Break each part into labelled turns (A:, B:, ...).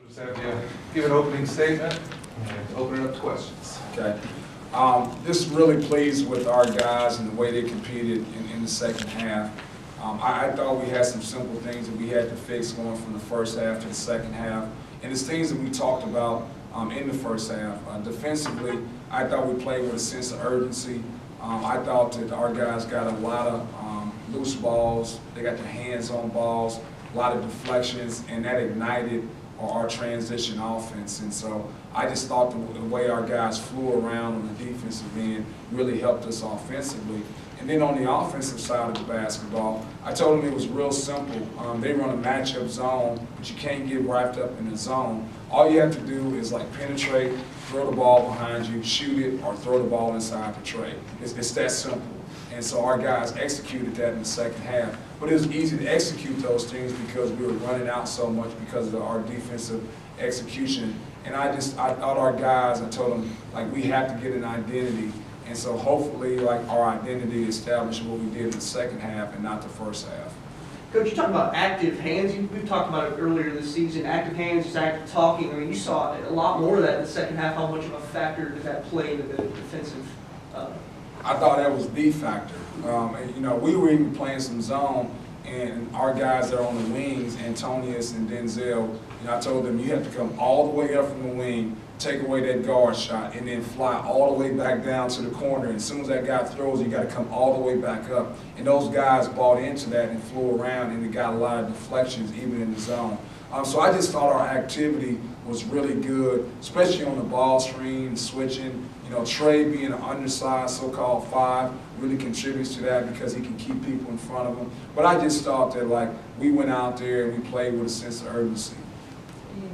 A: Just have you give an opening statement and open it up to questions.
B: Okay. Just really pleased with our guys and the way they competed in the second half. I thought we had some simple things that we had to fix going from the first half to the second half. And it's things that we talked about in the first half. Defensively, I thought we played with a sense of urgency. I thought that our guys got a lot of loose balls. They got their hands on balls, a lot of deflections, and that ignited our transition offense. And so I just thought the way our guys flew around on the defensive end really helped us offensively. And then on the offensive side of the basketball, I told them it was real simple. They run a matchup zone, but you can't get wrapped up in the zone. All you have to do is like penetrate, throw the ball behind you, shoot it, or throw the ball inside the tray. It's that simple. And so our guys executed that in the second half. But it was easy to execute those things because we were running out so much because of our defensive execution. And I thought our guys, I told them, like, we have to get an identity. And so hopefully, like, our identity established what we did in the second half and not the first half.
C: Coach, you talked about active hands. We've talked about it earlier this season. Active hands, just active talking. I mean, you saw a lot more of that in the second half. How much of a factor did that play into the defensive?
B: I thought that was the factor. You know, we were even playing some zone, and our guys that are on the wings, Antonius and Denzel, you know, I told them you have to come all the way up from the wing, take away that guard shot, and then fly all the way back down to the corner. And as soon as that guy throws, you got to come all the way back up. And those guys bought into that and flew around, and they got a lot of deflections even in the zone. So I just thought our activity was really good, especially on the ball screen, switching. You know, Trey being an undersized so-called 5 really contributes to that because he can keep people in front of him. But I just thought that, like, we went out there and we played with a sense of urgency.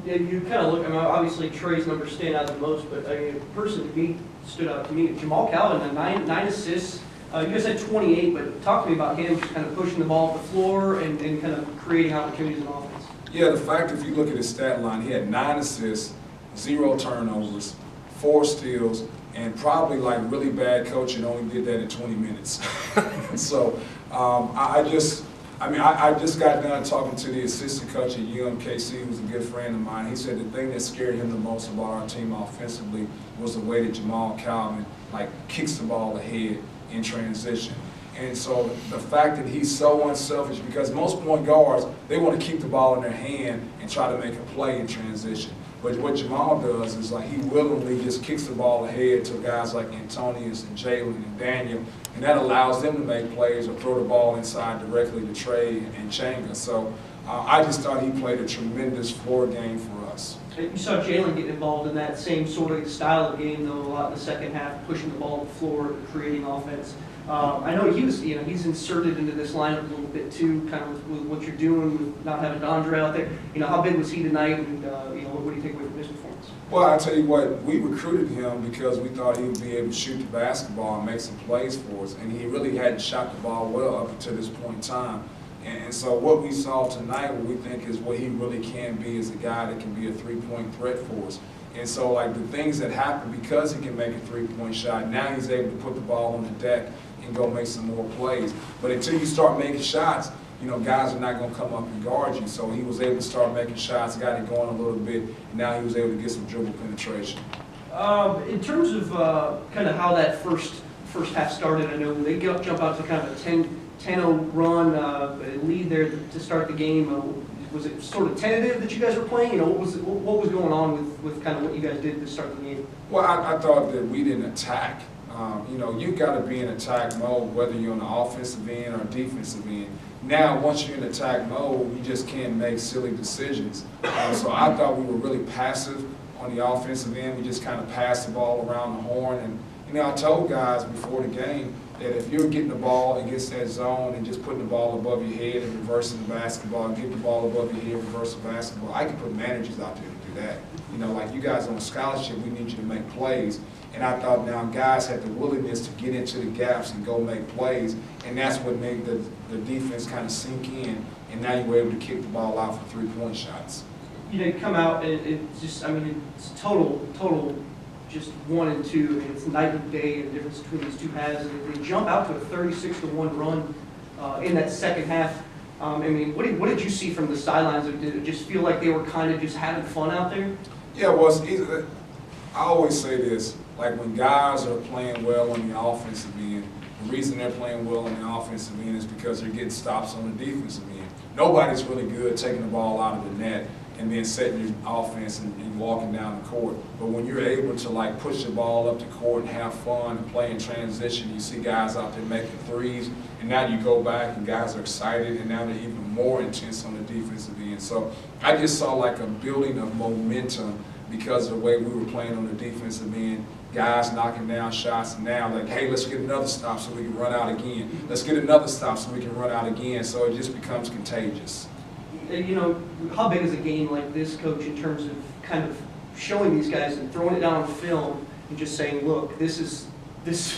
C: Yeah, you kind of look, I mean, obviously Trey's numbers stand out the most, but I mean, a person to me stood out to me. Jamal Calvin, nine assists. You guys had 28, but talk to me about him just kind of pushing the ball up the floor and kind of creating opportunities in offense.
B: Yeah, the fact if you look at his stat line, he had 9 assists, 0 turnovers, 4 steals, and probably like really bad coaching only did that in 20 minutes. So I just got done talking to the assistant coach at UMKC, who's a good friend of mine. He said the thing that scared him the most about our team offensively was the way that Jamal Calvin like kicks the ball ahead in transition. And so the fact that he's so unselfish, because most point guards, they want to keep the ball in their hand and try to make a play in transition. But what Jamal does is like he willingly just kicks the ball ahead to guys like Antonius and Jalen and Daniel, and that allows them to make plays or throw the ball inside directly to Trey and Changa. So I just thought he played a tremendous floor game for us.
C: You saw Jalen get involved in that same sort of style of game, though, a lot in the second half, pushing the ball to the floor, creating offense. I know he was, you know, he's inserted into this lineup a little bit too, kind of with what you're doing, with not having Dondre out there. You know, how big was he tonight, and you know, what do you think of his performance?
B: Well, I tell you what, we recruited him because we thought he would be able to shoot the basketball and make some plays for us, and he really hadn't shot the ball well up until this point in time. And so what we saw tonight, what we think is what he really can be, is a guy that can be a three-point threat for us. And so, like, the things that happen because he can make a three-point shot, now he's able to put the ball on the deck and go make some more plays. But until you start making shots, you know, guys are not going to come up and guard you. So he was able to start making shots, got it going a little bit, and now he was able to get some dribble penetration.
C: In terms of kind of how that first half started, I know they jump out to kind of a 10-0 run, lead there to start the game. Was it sort of tentative that you guys were playing? You know, what was going on with kind of what you guys did to start the game?
B: Well, I thought that we didn't attack. You know, you got to be in attack mode, whether you're on the offensive end or defensive end. Now, once you're in attack mode, you just can't make silly decisions. So I thought we were really passive on the offensive end. We just kind of passed the ball around the horn. And, you know, I told guys before the game that if you're getting the ball against that zone and just putting the ball above your head and reversing the basketball, and getting the ball above your head, reverse the basketball, I can put managers out there to do that. You know, like you guys on scholarship, we need you to make plays. And I thought now guys had the willingness to get into the gaps and go make plays, and that's what made the defense kind of sink in, and now you were able to kick the ball out for three-point shots.
C: You know, you come out and it's just, I mean, it's total just 1 and 2. I mean, it's night and day, the difference between these two halves. And they jump out to a 36-1 run in that second half. I mean, what did you see from the sidelines? Did it just feel like they were kind of just having fun out there?
B: Yeah, well, it's easy. I always say this, like when guys are playing well on the offensive end, the reason they're playing well on the offensive end is because they're getting stops on the defensive end. Nobody's really good taking the ball out of the net and then setting your offense and walking down the court. But when you're able to like push the ball up the court and have fun and play in transition, you see guys out there making threes, and now you go back and guys are excited, and now they're even more intense on the defensive end. So I just saw like a building of momentum because of the way we were playing on the defensive end. Guys knocking down shots, and now like, hey, let's get another stop so we can run out again. Let's get another stop so we can run out again. So it just becomes contagious.
C: You know, how big is a game like this, Coach, in terms of kind of showing these guys and throwing it down on film and just saying, look, this is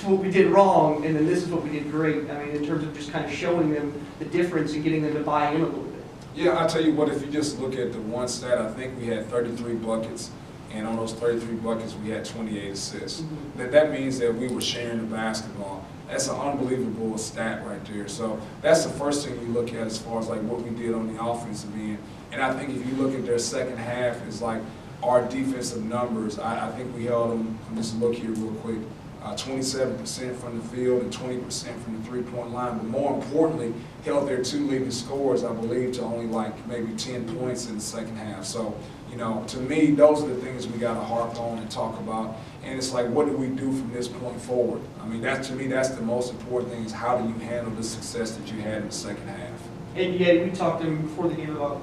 C: what we did wrong, and then this is what we did great. I mean, in terms of just kind of showing them the difference and getting them to buy in a little bit.
B: Yeah, I'll tell you what, if you just look at the one stat, I think we had 33 buckets. And on those 33 buckets, we had 28 assists.
C: Mm-hmm.
B: That means that we were sharing the basketball. That's an unbelievable stat right there. So that's the first thing we look at as far as like what we did on the offensive end. And I think if you look at their second half, it's like our defensive numbers. I think we held them, let's look here real quick, 27% from the field and 20% from the three-point line. But more importantly, held their two leading scorers, I believe, to only like maybe 10 points in the second half. So, you know, to me, those are the things we got to harp on and talk about. And it's like, what do we do from this point forward? I mean, to me, that's the most important thing, is how do you handle the success that you had in the second half.
C: And yeah, we talked to him before the game about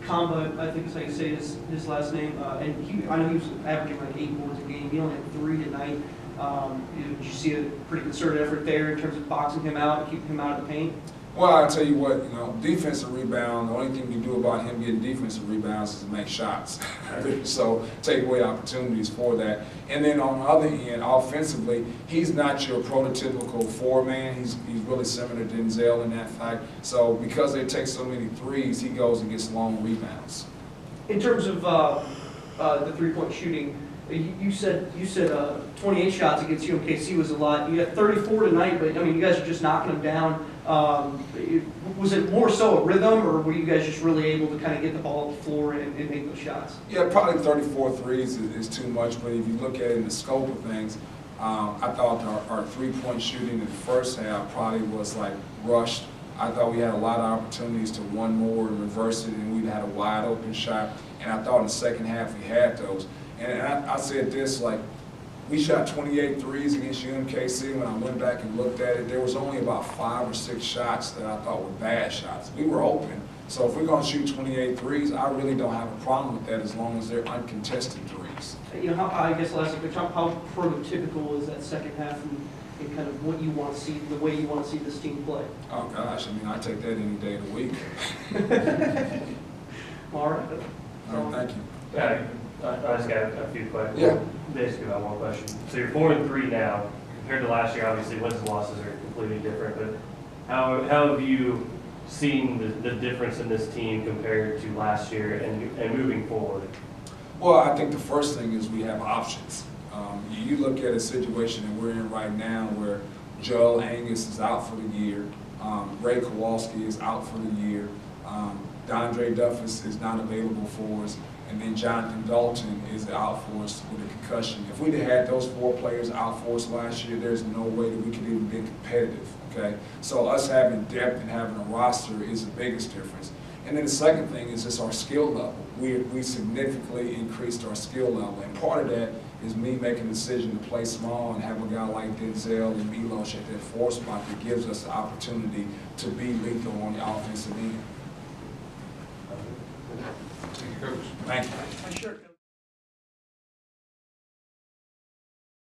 C: Kamba, I think is how you say his last name. And I know he was averaging like 8 boards a game. He only had 3 tonight. Did you see a pretty concerted effort there in terms of boxing him out and keeping him out of the paint?
B: Well, I'll tell you what, you know, defensive rebound, the only thing you do about him getting defensive rebounds is to make shots. So take away opportunities for that. And then on the other end, offensively, he's not your prototypical four-man. He's really similar to Denzel in that fact. So because they take so many threes, he goes and gets long rebounds.
C: In terms of the three-point shooting, you said 28 shots against UMKC was a lot. You got 34 tonight, but I mean, you guys are just knocking them down. Was it more so a rhythm, or were you guys just really able to kind of get the ball on the floor and make those shots?
B: Yeah, probably 34 threes is too much, but if you look at it in the scope of things, I thought our three-point shooting in the first half probably was like rushed. I thought we had a lot of opportunities to one more and reverse it, and we had a wide open shot. And I thought in the second half we had those. And I said this, like, we shot 28 threes against UMKC. When I went back and looked at it, there was only about 5 or 6 shots that I thought were bad shots. We were open. So if we're going to shoot 28 threes, I really don't have a problem with that as long as they're uncontested threes.
C: You know, I guess lastly, how prototypical is that second half and kind of what you want to see, the way you want to see this team play?
B: Oh, gosh, I mean, I take that any day of the week.
C: All right.
B: All right, thank you.
D: Yeah, I just got a few questions.
B: Yeah.
D: Basically, about one question. So you're 4-3 now. Compared to last year, obviously, wins and losses are completely different. But how have you seen the difference in this team compared to last year and moving forward?
B: Well, I think the first thing is we have options. You look at a situation that we're in right now where Joel Angus is out for the year, Ray Kowalski is out for the year, Dondre Duffus is not available for us, and then Jonathan Dalton is out for us with a concussion. If we'd have had those 4 players out for us last year, there's no way that we could even be competitive, okay? So us having depth and having a roster is the biggest difference. And then the second thing is just our skill level. We significantly increased our skill level, and part of that is me making a decision to play small and have a guy like Denzel and Milos at that 4 spot that gives us the opportunity to be lethal on the offensive end.
A: Thank you, Coach.
B: Thank you.
C: Sure.